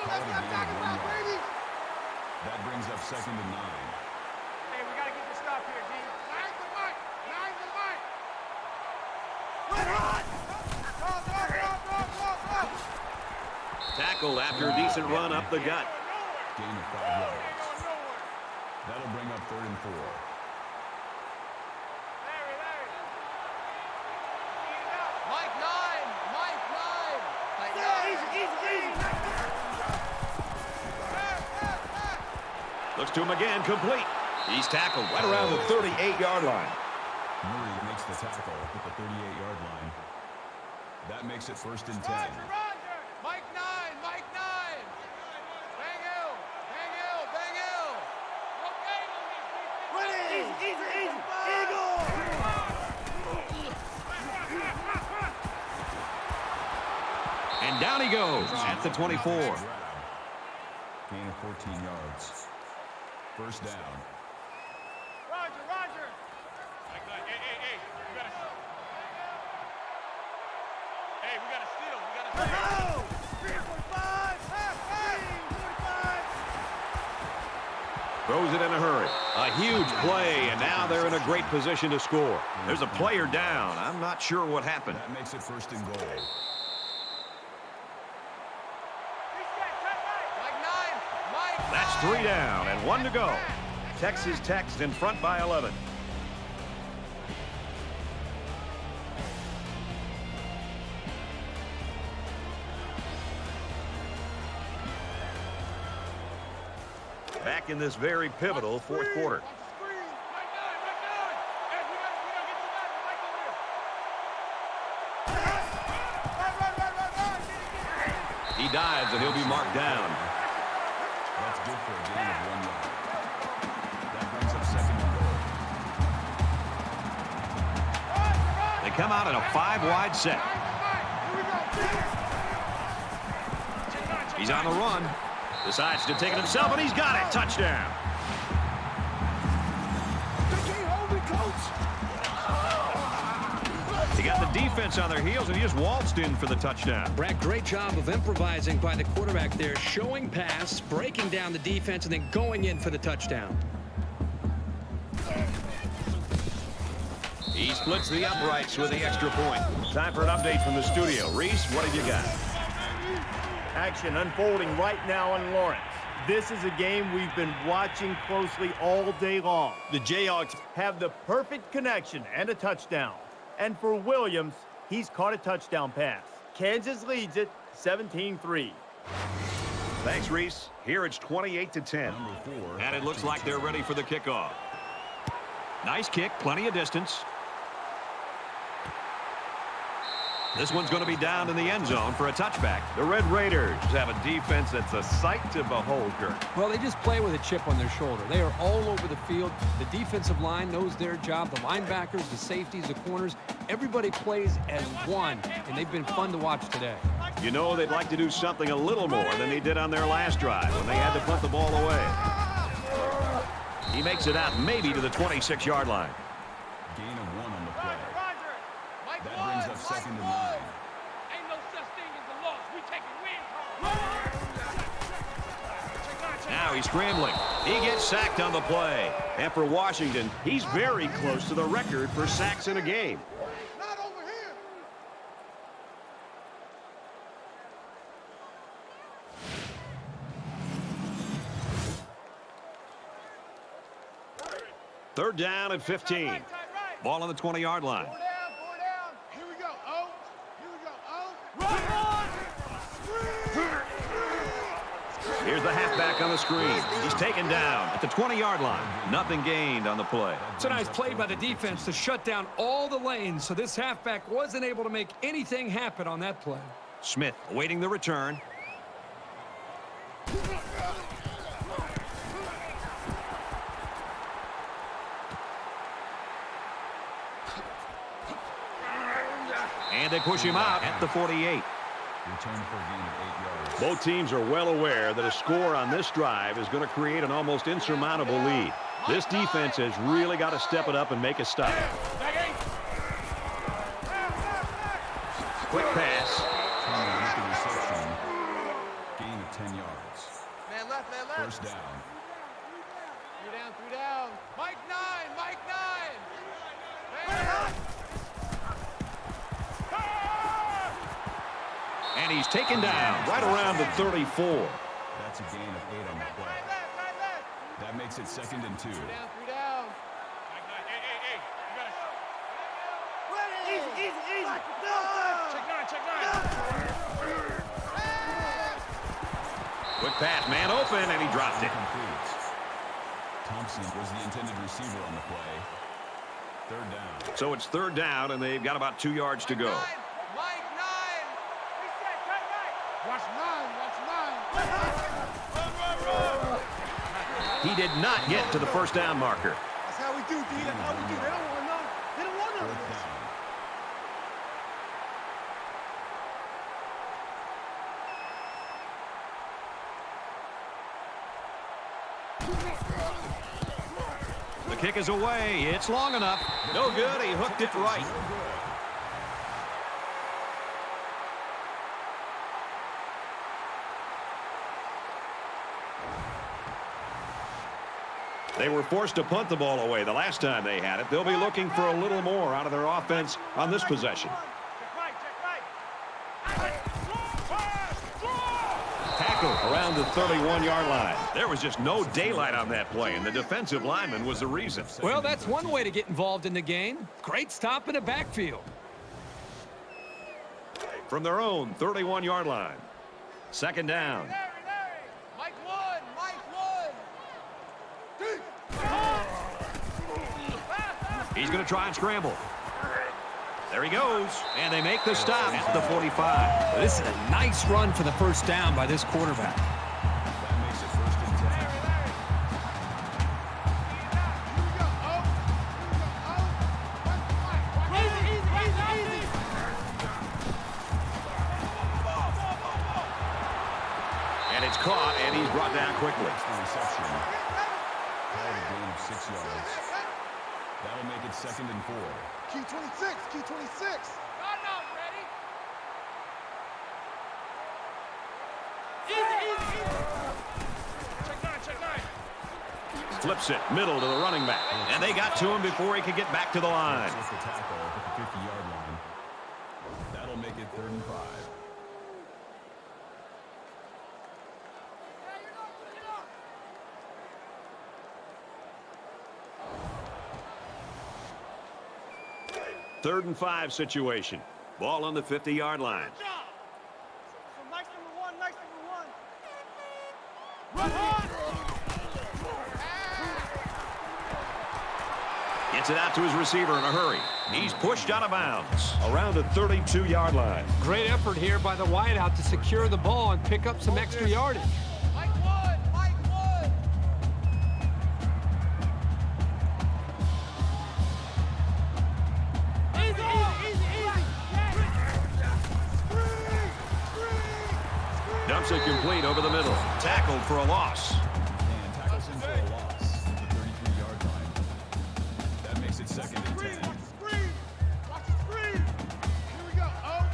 Speaker 6: Called a gain of 1 yard. That brings up 2nd and 9.
Speaker 7: Hey, we got to get this stop here, D. 9 to Mike. 9 to Mike.
Speaker 3: Tackled after a decent run up the gut.
Speaker 6: Gain of 5 yards. That'll bring up 3rd and 4.
Speaker 7: Mike 9. Mike 9.
Speaker 3: Looks to him again, complete. He's tackled right around the 38-yard line.
Speaker 6: Murray makes the tackle at the 38-yard line. That makes it 1st and 10.
Speaker 7: Roger. Mike 9. Mike 9. Bang Hill. Bang Hill. Bang Hill.
Speaker 3: And down he goes at the 24.
Speaker 6: Gain of 14 yards. First down.
Speaker 7: Roger, Roger. Hey, we got to... Hey, we got to steal. We got to steal. 345.
Speaker 3: Throws it in a hurry. A huge play, and now they're in a great position to score. There's a player down. I'm not sure what happened.
Speaker 6: That makes it 1st and goal.
Speaker 3: That's 3 down and 1 to go. Texas Tech's in front by 11. Back in this very pivotal 4th quarter.
Speaker 4: He dives, and he'll be marked down.
Speaker 6: That's good for a gain of 1 yard. That brings up second and goal.
Speaker 4: They come out in a 5-wide set. He's on the run. Decides to take it himself, and he's got it. Touchdown. He got the defense on their heels, and he just waltzed in for the touchdown.
Speaker 2: Brad, great job of improvising by the quarterback there, showing pass, breaking down the defense, and then going in for the touchdown.
Speaker 4: He splits the uprights with the extra point. Time for an update from the studio. Reese, what have you got?
Speaker 1: Action unfolding right now in Lawrence. This is a game we've been watching closely all day long. The Jayhawks have the perfect connection and a touchdown. And for Williams, he's caught a touchdown pass. Kansas leads it 17-3.
Speaker 4: Thanks, Reese. Here it's 28-10. And it looks like they're ready for the kickoff. Nice kick, plenty of distance. This one's going to be down in the end zone for a touchback. The Red Raiders have a defense that's a sight to behold, Kirk.
Speaker 5: Well, they just play with a chip on their shoulder. They are all over the field. The defensive line knows their job. The linebackers, the safeties, the corners, everybody plays as one, and they've been fun to watch today.
Speaker 4: You know they'd like to do something a little more than they did on their last drive when they had to punt the ball away. He makes it out maybe to the 26-yard line.
Speaker 6: Gain of 1 on the play. That brings up second and 9.
Speaker 7: Ain't no such thing as a loss. We taking wins.
Speaker 4: Now he's scrambling. He gets sacked on the play. And for Washington, he's very close to the record for sacks in a game.
Speaker 7: Not over here.
Speaker 4: Third down at 15. Ball on the 20-yard line.
Speaker 7: Four down. Here we go. Oh. Here we go. Oh.
Speaker 4: Here's the halfback on the screen. He's taken down at the 20-yard line. Nothing gained on the play.
Speaker 2: It's a nice play by the defense to shut down all the lanes, so this halfback wasn't able to make anything happen on that play.
Speaker 4: Smith awaiting the return. And they push him out at the 48.
Speaker 6: Return for a gain of 8 yards.
Speaker 4: Both teams are well aware that a score on this drive is going to create an almost insurmountable lead. This defense has really got to step it up and make a stop. Quick pass.
Speaker 6: Turner with the reception. Gain of 10 yards.
Speaker 7: Man left.
Speaker 6: First down.
Speaker 7: Three down. Mike 9. Man.
Speaker 4: And he's taken down right around the 34.
Speaker 6: That's a gain of 8 on the play. That makes it second and 2.
Speaker 7: Three down. Easy. Check nine.
Speaker 4: Quick pass, man open, and he dropped it.
Speaker 6: Complete. Thompson was the intended receiver on the play. Third down.
Speaker 4: So it's third down, and they've got about 2 yards to go.
Speaker 7: Mike 9. Watch 9.
Speaker 4: He did not get to the first down marker.
Speaker 7: That's how we do, D. That's how we do. They don't want to know. They don't want to know.
Speaker 6: Fourth down.
Speaker 4: The kick is away. It's long enough. No good. He hooked it right. They were forced to punt the ball away the last time they had it. They'll be looking for a little more out of their offense on this possession. Tackle around the 31-yard line. There was just no daylight on that play, and the defensive lineman was the reason.
Speaker 2: Well, that's one way to get involved in the game. Great stop in the backfield.
Speaker 4: From their own 31-yard line. Second down.
Speaker 7: Mike 1.
Speaker 4: He's going to try and scramble.
Speaker 3: There he goes, and they make the stop at the 45.
Speaker 2: This is a nice run for the first down by this quarterback.
Speaker 6: That makes it 1st and 10.
Speaker 3: And it's caught, and he's brought down quickly.
Speaker 6: The reception. Called a gain of 6 yards. That'll make it 2nd and 4.
Speaker 7: Key 26, key 26. Not out, ready. Check nine.
Speaker 3: Flips it, middle to the running back. And they got to him before he could get back to the line.
Speaker 6: Just the tackle at the 50-yard line. That'll make it 3rd and 5.
Speaker 3: Third and 5 situation. Ball on the 50-yard line.
Speaker 7: So nice number one. Run hard.
Speaker 3: Gets it out to his receiver in a hurry. He's pushed out of bounds around the 32-yard line.
Speaker 2: Great effort here by the wideout to secure the ball and pick up some extra yardage.
Speaker 7: Mike Wood.
Speaker 3: Dumps it complete over the middle. Tackled for a loss.
Speaker 6: And tackles him for a loss at the 33-yard line. That makes it 2nd and 10.
Speaker 7: Watch the screen. Watch the screen. Here we go. Oh.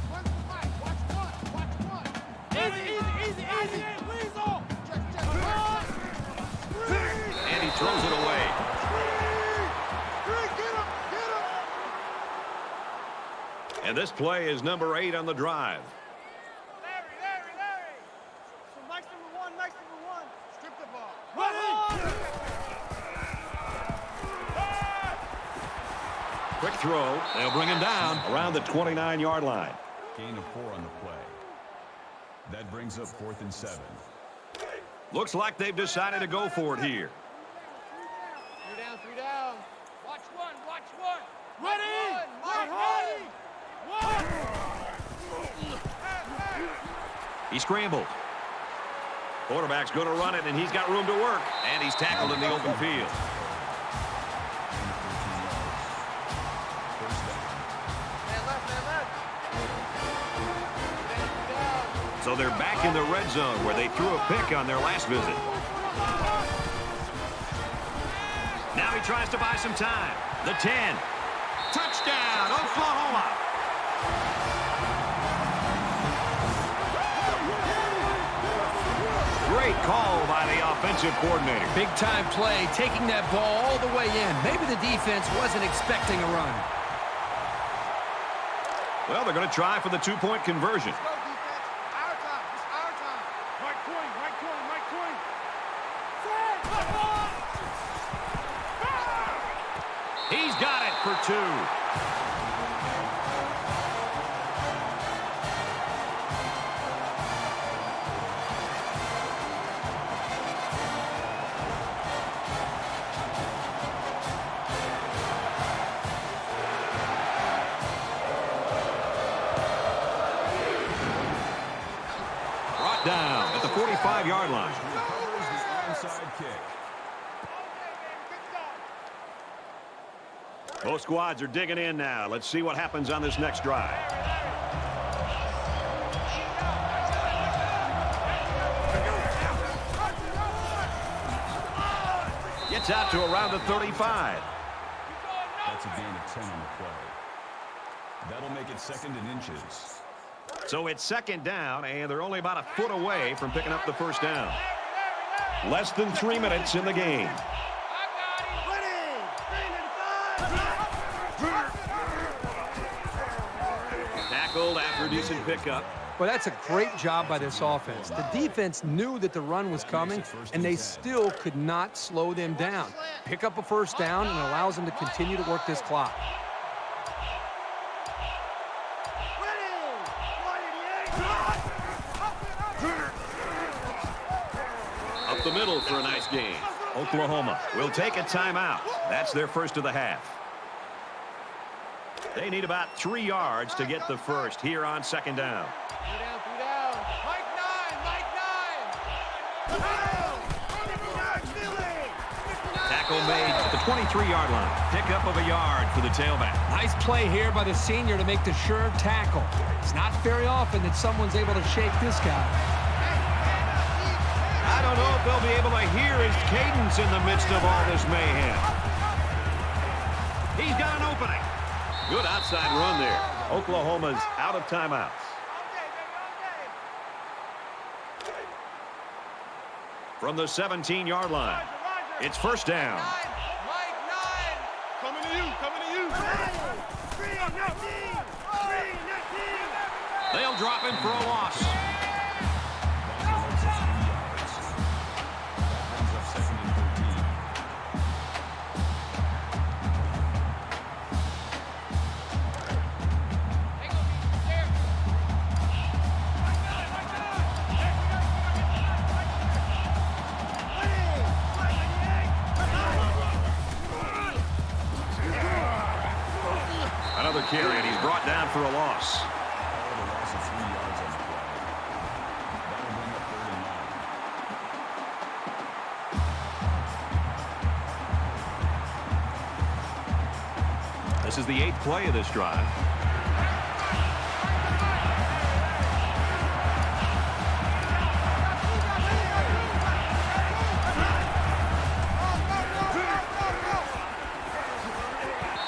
Speaker 7: Run to Mike. Watch one. Easy. Weasel. Check. Screen.
Speaker 3: And he throws it away.
Speaker 7: Screen. Get him.
Speaker 3: And this play is number 8 on the drive.
Speaker 7: Larry. So nice number one. Strip the ball. Run on.
Speaker 3: Quick throw. They'll bring him down around the 29-yard line.
Speaker 6: Gain of 4 on the play. That brings up 4th and 7.
Speaker 3: Looks like they've decided to go for it here.
Speaker 7: 3 down. Watch one. Ready.
Speaker 3: He scrambled. Quarterback's going to run it, and he's got room to work. And he's tackled in the open field. So they're back in the red zone where they threw a pick on their last visit. Now he tries to buy some time. The 10. Touchdown, Oklahoma. Great call by the offensive coordinator.
Speaker 2: Big-time play, taking that ball all the way in. Maybe the defense wasn't expecting a run.
Speaker 3: Well, they're going to try for the 2-point conversion.
Speaker 7: Go defense. Our time. It's our time. Right coin.
Speaker 3: He's got it for 2. Brought down at the 45-yard line.
Speaker 6: Recovers the onside kick.
Speaker 3: Both squads are digging in now. Let's see what happens on this next drive. Gets out to around the 35.
Speaker 6: That's a gain of 10 on the play. That'll make it 2nd and inches.
Speaker 3: So it's 2nd down, and they're only about a foot away from picking up the first down. Less than 3 minutes in the game. Tackled after a decent pickup.
Speaker 5: Well, that's a great job by this offense. The defense knew that the run was coming, and they still could not slow them down. Pick up a first down, and it allows them to continue to work this clock.
Speaker 3: Up the middle for a nice gain. Oklahoma will take a timeout. That's their first of the half.
Speaker 4: They need about 3 yards to get the first here on second down.
Speaker 7: 3 down, 3 down. Mike 9, Mike 9.
Speaker 3: Tackle made at the 23-yard line. Pickup of a yard for the tailback.
Speaker 2: Nice play here by the senior to make the sure tackle. It's not very often that someone's able to shake this guy.
Speaker 3: I don't know if they'll be able to hear his cadence in the midst of all this mayhem. He's got an opening. Good outside run there.
Speaker 4: Oklahoma's out of timeouts.
Speaker 3: From the 17-yard line, it's first down.
Speaker 7: Mike 9. Coming to you, coming to you. 3-19.
Speaker 3: They'll drop him for a loss.
Speaker 4: Another carry, and he's brought down for a loss.
Speaker 3: This is the 8th play of this drive.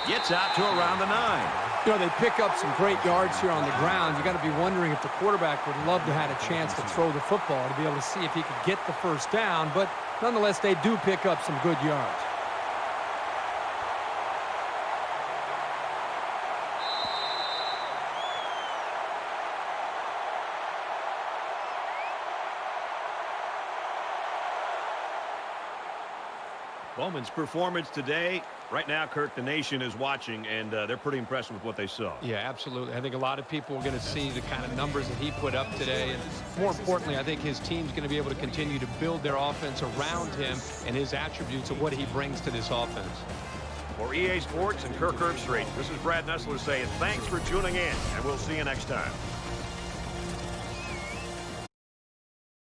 Speaker 4: Gets out to around the 9.
Speaker 5: You know, they pick up some great yards here on the ground. You got to be wondering if the quarterback would love to have a chance to throw the football to be able to see if he could get the first down. But nonetheless, they do pick up some good yards.
Speaker 4: Bowman's performance today. Right now, Kirk, the nation is watching, and they're pretty impressed with what they saw.
Speaker 5: Yeah, absolutely. I think a lot of people are going to see the kind of numbers that he put up today. And more importantly, I think his team's going to be able to continue to build their offense around him and his attributes of what he brings to this offense.
Speaker 4: For EA Sports and Kirk Herbstreit, this is Brad Nessler saying thanks for tuning in, and we'll see you next time.